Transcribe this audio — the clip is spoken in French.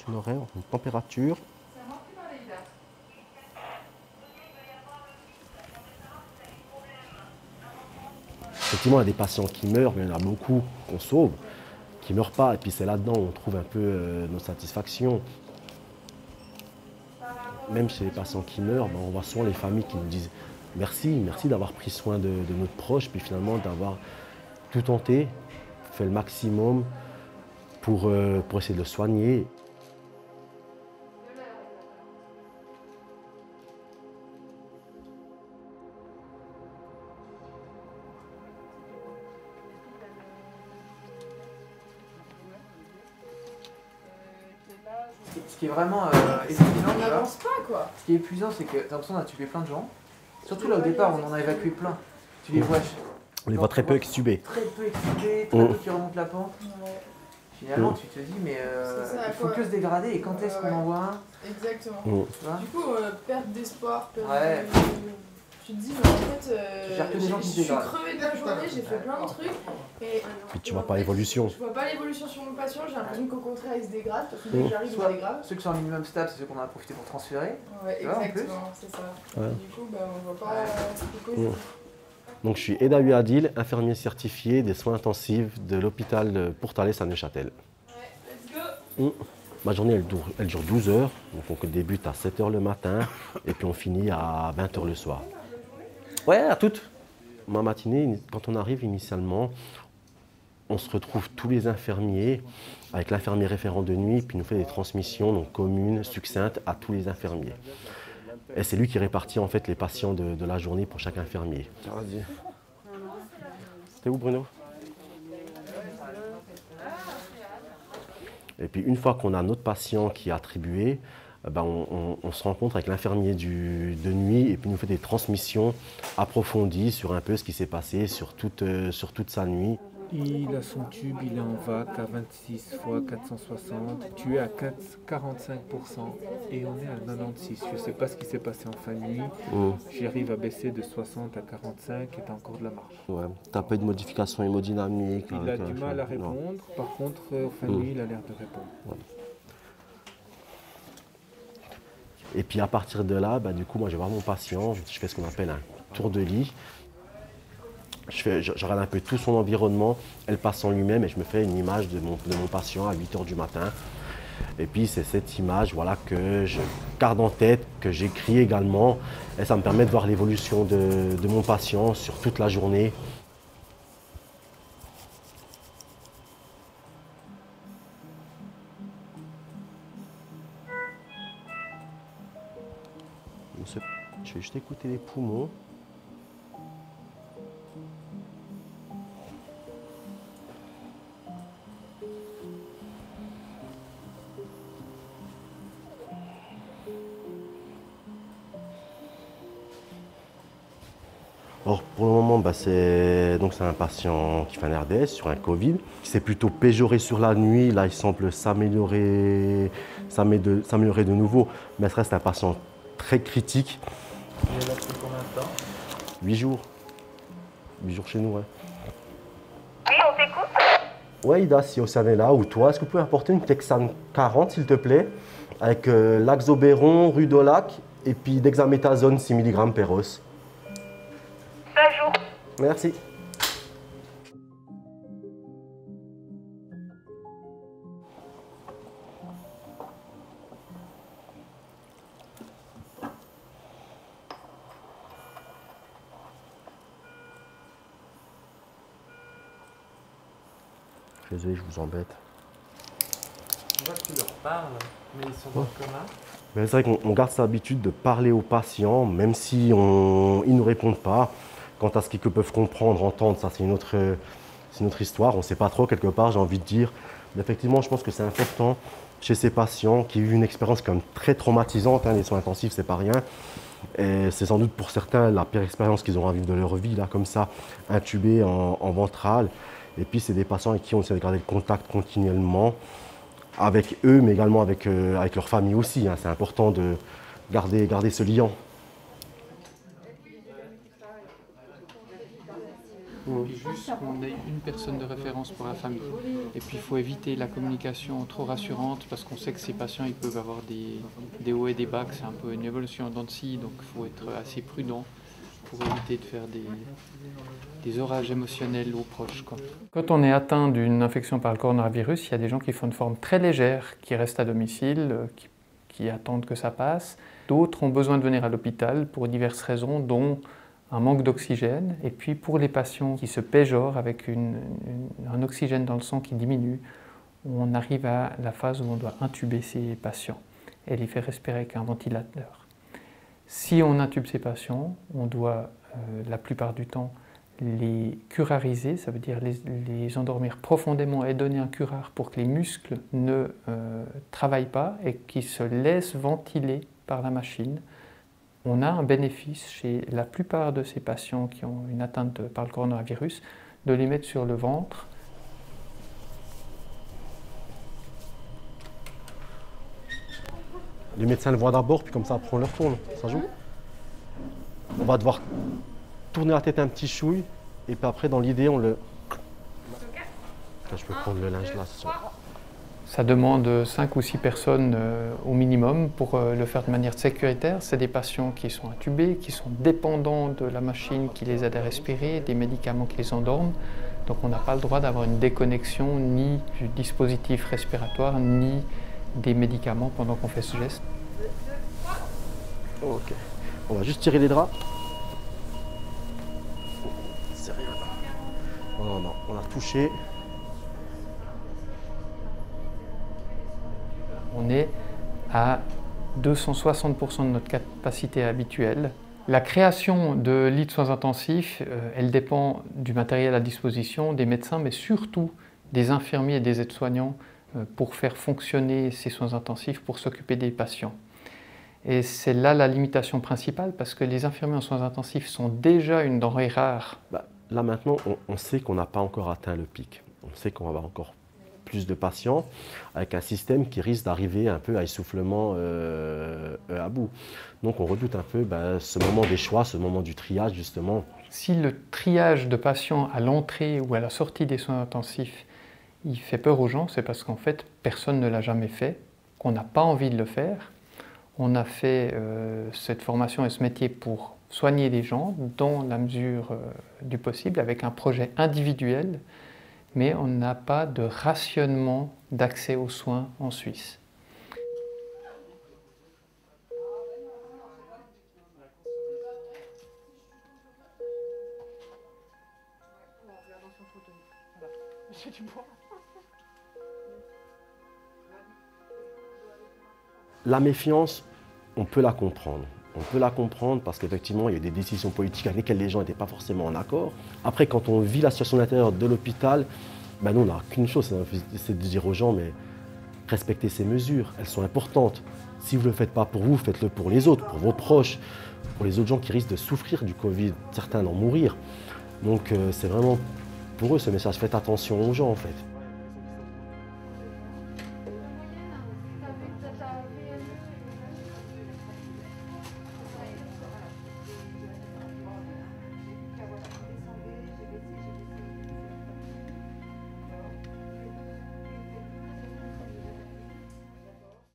une horaire, une température. Effectivement, il y a des patients qui meurent, mais il y en a beaucoup qu'on sauve, qui ne meurent pas. Et puis c'est là-dedans où on trouve un peu nos satisfactions. Même chez les patients qui meurent, on voit souvent les familles qui nous disent merci, merci d'avoir pris soin de notre proche, puis finalement d'avoir tout tenté, fait le maximum pour essayer de le soigner. Ce qui est vraiment épuisant, On n'avance pas, quoi. Ce qui est épuisant, c'est que t'as l'impression d'intuber plein de gens. Surtout là au départ, on en a évacué plein. Tu les vois. On les voit très peu extubés. Très peu extubés, très peu qui remontent la pente. Ouais. Finalement, tu te dis, mais il faut que se dégrader et quand est-ce qu'on en voit un? Exactement. Tu vois? Du coup, perte d'espoir, perte Ouais. Tu te dis, mais en fait, gères que des gens qui se je suis dégradent. crevée de la journée, j'ai fait plein de trucs. Et Puis tu vois pas l'évolution. Je vois pas l'évolution sur mon patient, j'ai l'impression qu'au contraire, il se dégrade. Parce que dès que j'arrive, il se dégrade. Ceux qui sont en minimum stable, c'est ceux qu'on a profité pour transférer. Ouais, Tu vois, en exactement, c'est ça. Ouais. Du coup, on voit pas les causes. Donc je suis Edaoui Adil, infirmier certifié des soins intensifs de l'hôpital Pourtalès à Neuchâtel. Ouais, let's go. Ma journée, elle dure 12 heures. Donc on débute à 7 heures le matin et puis on finit à 20 heures le soir. Ouais, à toutes. Ma matinée, quand on arrive initialement, on se retrouve tous les infirmiers avec l'infirmier référent de nuit, puis il nous fait des transmissions donc communes, succinctes à tous les infirmiers. Et c'est lui qui répartit en fait les patients de la journée pour chaque infirmier. Vas-y. C'était où Bruno? Et puis une fois qu'on a notre patient qui est attribué, on se rencontre avec l'infirmier de nuit et puis il nous fait des transmissions approfondies sur un peu ce qui s'est passé sur toute sa nuit. Il a son tube, il est en VAC à 26 fois 460, tu es à 45% et on est à 96. Je ne sais pas ce qui s'est passé en fin de nuit. J'arrive à baisser de 60 à 45 et t'as encore de la marge. Ouais. T'as pas eu de modification hémodynamique? Il a du mal à répondre, par contre, en fin de nuit, il a l'air de répondre. Ouais. Et puis à partir de là, du coup, moi je vais voir mon patient, je fais ce qu'on appelle un tour de lit. Je regarde un peu tout son environnement, elle passe en lui-même et je me fais une image de mon patient à 8 h du matin. Et puis c'est cette image que je garde en tête, que j'écris également. Et ça me permet de voir l'évolution de mon patient sur toute la journée. Je vais juste écouter les poumons. Alors pour le moment, c'est un patient qui fait un RDS sur un Covid, qui s'est plutôt péjoré sur la nuit. Là, il semble s'améliorer de nouveau, mais ça reste un patient très critique. Il est là depuis combien de temps? 8 jours. 8 jours chez nous, ouais. Oui, on t'écoute. Ouais, Ida, si Océane est là, ou toi, est-ce que vous pouvez apporter une Texane 40, s'il te plaît, avec Laxoberon, Rudolac, et puis Dexaméthasone 6 mg Perros. Ça joue. Merci. Désolé, je vous embête. On voit que tu leur parles, mais ils sont dans le coma. C'est vrai qu'on garde cette habitude de parler aux patients, même si ils ne nous répondent pas. Quant à ce qu'ils peuvent comprendre, entendre, ça c'est une autre histoire. On ne sait pas trop, quelque part, j'ai envie de dire. Mais effectivement, je pense que c'est important chez ces patients qui ont eu une expérience quand même très traumatisante. Les soins intensifs, c'est pas rien. Et c'est sans doute pour certains la pire expérience qu'ils auront à vivre de leur vie, là, comme ça, intubés en ventrale. Et puis, c'est des patients avec qui on essaie de garder le contact continuellement, avec eux, mais également avec leur famille aussi. C'est important de garder ce lien. puis juste qu'on ait une personne de référence pour la famille. Et puis il faut éviter la communication trop rassurante parce qu'on sait que ces patients ils peuvent avoir des hauts et des bas, que c'est un peu une évolution en dents de scie, donc il faut être assez prudent pour éviter de faire des orages émotionnels aux proches, quoi. Quand on est atteint d'une infection par le coronavirus, il y a des gens qui font une forme très légère, qui restent à domicile, qui attendent que ça passe. D'autres ont besoin de venir à l'hôpital pour diverses raisons, dont un manque d'oxygène. Et puis pour les patients qui se péjorent avec un oxygène dans le sang qui diminue, on arrive à la phase où on doit intuber ces patients et les faire respirer avec un ventilateur. Si on intube ces patients, on doit la plupart du temps les curariser, ça veut dire les endormir profondément et donner un curare pour que les muscles ne travaillent pas et qu'ils se laissent ventiler par la machine. On a un bénéfice chez la plupart de ces patients qui ont une atteinte par le coronavirus de les mettre sur le ventre. Les médecins le voient d'abord, puis comme ça, après on leur tourne. Ça joue. On va devoir tourner la tête un petit chouille, et puis après, dans l'idée, on le... Là, je peux prendre le linge là. Ça demande 5 ou 6 personnes au minimum pour le faire de manière sécuritaire. C'est des patients qui sont intubés, qui sont dépendants de la machine qui les aide à respirer, des médicaments qui les endorment. Donc on n'a pas le droit d'avoir une déconnexion ni du dispositif respiratoire, ni des médicaments pendant qu'on fait ce geste. Ok. On va juste tirer les draps. C'est rien. Non, non, on a touché. On est à 260% de notre capacité habituelle. La création de lits de soins intensifs, elle dépend du matériel à disposition, des médecins, mais surtout des infirmiers et des aides-soignants pour faire fonctionner ces soins intensifs, pour s'occuper des patients. Et c'est là la limitation principale, parce que les infirmiers en soins intensifs sont déjà une denrée rare. Là maintenant, on sait qu'on n'a pas encore atteint le pic. On sait qu'on va avoir encore plus de patients, avec un système qui risque d'arriver un peu à essoufflement à bout. Donc on redoute un peu ce moment des choix, ce moment du triage justement. Si le triage de patients à l'entrée ou à la sortie des soins intensifs, il fait peur aux gens, c'est parce qu'en fait personne ne l'a jamais fait, qu'on n'a pas envie de le faire. On a fait cette formation et ce métier pour soigner les gens dans la mesure du possible, avec un projet individuel, mais on n'a pas de rationnement d'accès aux soins en Suisse. La méfiance, on peut la comprendre. On peut la comprendre parce qu'effectivement, il y a des décisions politiques avec lesquelles les gens n'étaient pas forcément en accord. Après, quand on vit la situation à l'intérieur de l'hôpital, nous, on n'a qu'une chose, c'est de dire aux gens, mais respectez ces mesures, elles sont importantes. Si vous ne le faites pas pour vous, faites-le pour les autres, pour vos proches, pour les autres gens qui risquent de souffrir du Covid, certains d'en mourir. Donc c'est vraiment pour eux ce message, faites attention aux gens en fait.